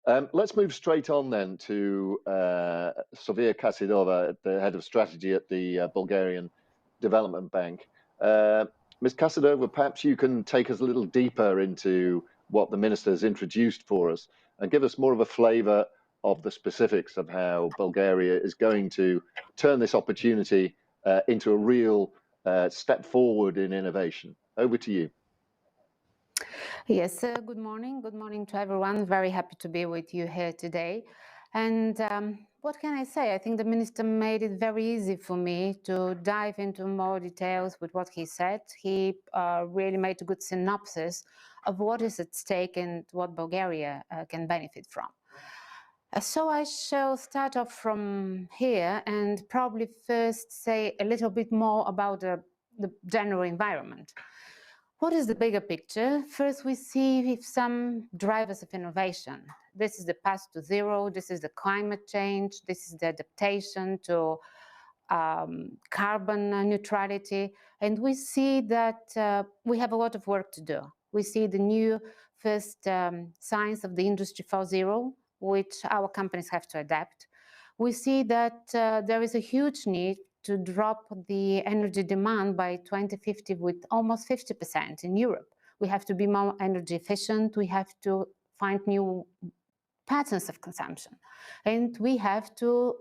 Let's move straight on then to Sophia Kassidova, the head of strategy at the Bulgarian Development Bank. Ms. Kassidova, perhaps you can take us a little deeper into what the minister has introduced for us and give us more of a flavour of the specifics of how Bulgaria is going to turn this opportunity into a real step forward in innovation. Over to you. Yes, good morning. Good morning to everyone. Very happy to be with you here today. And what can I say? I think the minister made it very easy for me to dive into more details with what he said. He really made a good synopsis of what is at stake and what Bulgaria can benefit from. So I shall start off from here and probably first say a little bit more about the general environment. What is the bigger picture? First, we see some drivers of innovation. This is the path to zero, this is the climate change, this is the adaptation to carbon neutrality. And we see that we have a lot of work to do. We see the new first signs of the Industry 4.0, which our companies have to adapt. We see that there is a huge need to drop the energy demand by 2050 with almost 50% in Europe. We have to be more energy efficient. We have to find new patterns of consumption. And we have to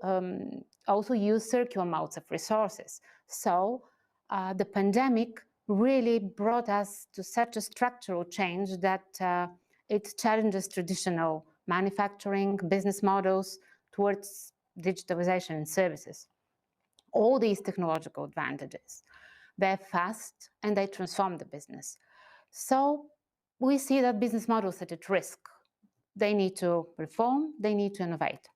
also use circular modes of resources. So the pandemic really brought us to such a structural change that it challenges traditional manufacturing, business models towards digitalization and services. All these technological advantages, they're fast and they transform the business. So we see that business models are at risk. They need to reform, they need to innovate.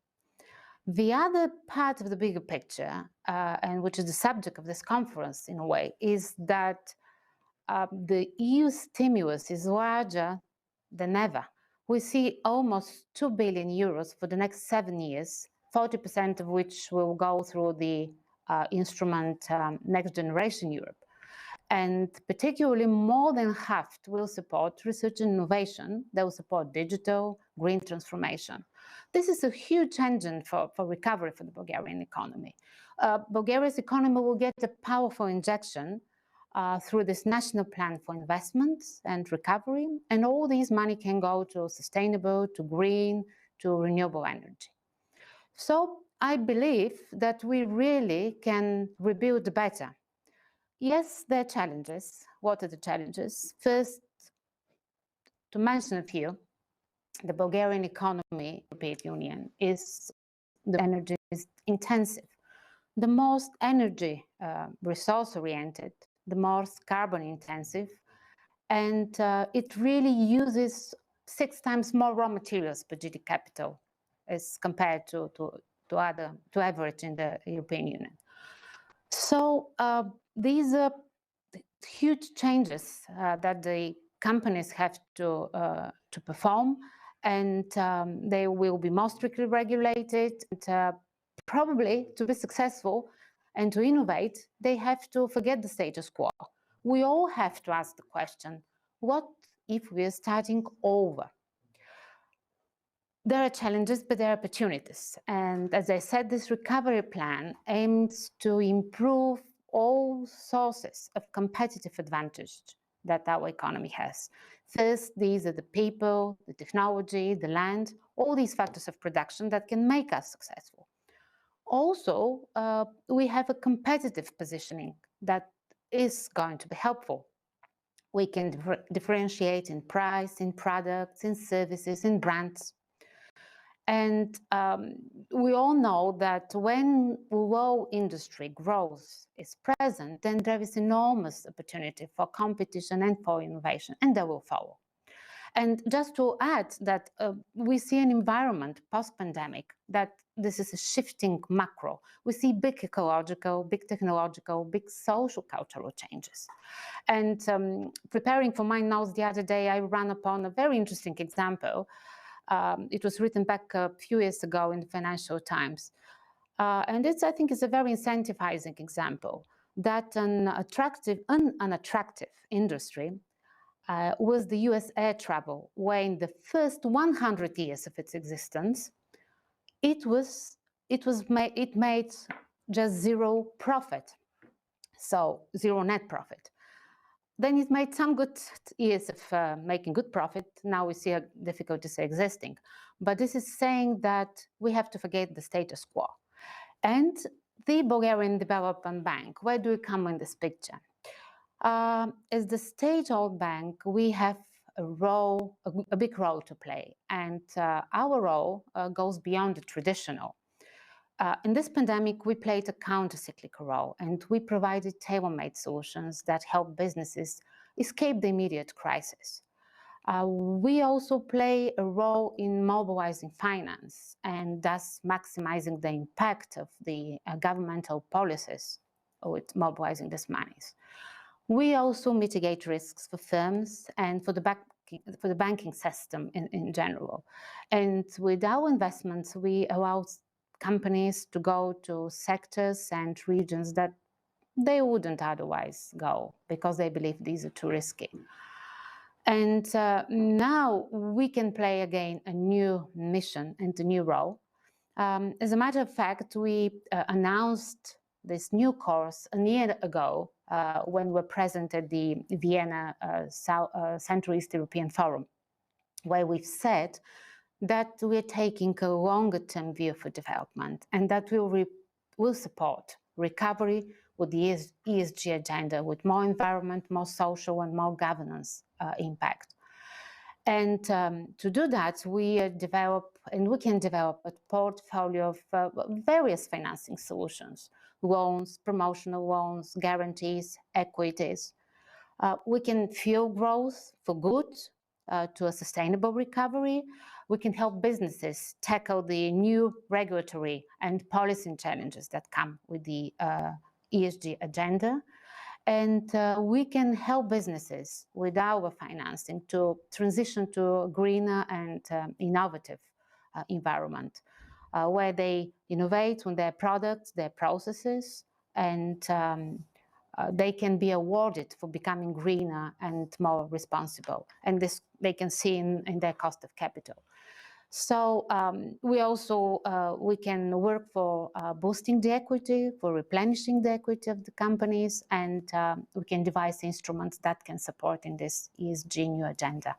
The other part of the bigger picture, and which is the subject of this conference in a way, is that the EU stimulus is larger than ever. We see almost 2 billion euros for the next 7 years, 40% of which will go through the instrument Next Generation Europe. And particularly more than half will support research and innovation. They will support digital, green transformation. This is a huge engine for recovery for the Bulgarian economy. Bulgaria's economy will get a powerful injection through this national plan for investments and recovery. And all this money can go to sustainable, to green, to renewable energy. So I believe that we really can rebuild better. Yes, there are challenges. What are the challenges? First, to mention a few, the Bulgarian economy, European Union, is the energy intensive, the most energy resource-oriented, the most carbon intensive, and it really uses 6 times more raw materials per GDP capital as compared to average in the European Union. So these are huge changes that the companies have to perform, and they will be more strictly regulated. And, probably to be successful and to innovate, they have to forget the status quo. We all have to ask the question, what if we are starting over? There are challenges, but there are opportunities. And as I said, this recovery plan aims to improve all sources of competitive advantage that our economy has. First, these are the people, the technology, the land, all these factors of production that can make us successful. Also, we have a competitive positioning that is going to be helpful. We can differentiate in price, in products, in services, in brands. And we all know that when low industry growth is present, then there is enormous opportunity for competition and for innovation, and they will follow. And just to add that we see an environment post-pandemic that this is a shifting macro. We see big ecological, big technological, big social cultural changes. And preparing for my notes the other day, I ran upon a very interesting example. It was written back a few years ago in the Financial Times. And I think it's a very incentivizing example that an unattractive industry was the US air travel, where in the first 100 years of its existence, it made just zero profit, so zero net profit. Then it made some good years of making good profit. Now we see difficulties existing. But this is saying that we have to forget the status quo. And the Bulgarian Development Bank, where do we come in this picture? As the state-owned bank, we have a big role to play. And our role goes beyond the traditional. In this pandemic, we played a counter-cyclical role, and we provided tailor-made solutions that help businesses escape the immediate crisis. We also play a role in mobilizing finance and thus maximizing the impact of the governmental policies with mobilizing these monies. We also mitigate risks for firms and for the banking system in general. And with our investments, we allow companies to go to sectors and regions that they wouldn't otherwise go because they believe these are too risky. And now we can play again a new mission and a new role. As a matter of fact, we announced this new course a year ago when we were present at the Vienna Central East European Forum, where we've said that we're taking a longer-term view for development and that will support recovery with the ESG agenda, with more environment, more social and more governance impact. And to do that, we can develop a portfolio of various financing solutions: loans, promotional loans, guarantees, equities. We can fuel growth for good to a sustainable recovery. We can help businesses tackle the new regulatory and policy challenges that come with the ESG agenda. And we can help businesses with our financing to transition to a greener and innovative environment, where they innovate on their products, their processes, and they can be awarded for becoming greener and more responsible. And this they can see in their cost of capital. So we can work for boosting the equity, for replenishing the equity of the companies, and we can devise instruments that can support in this ESG new agenda.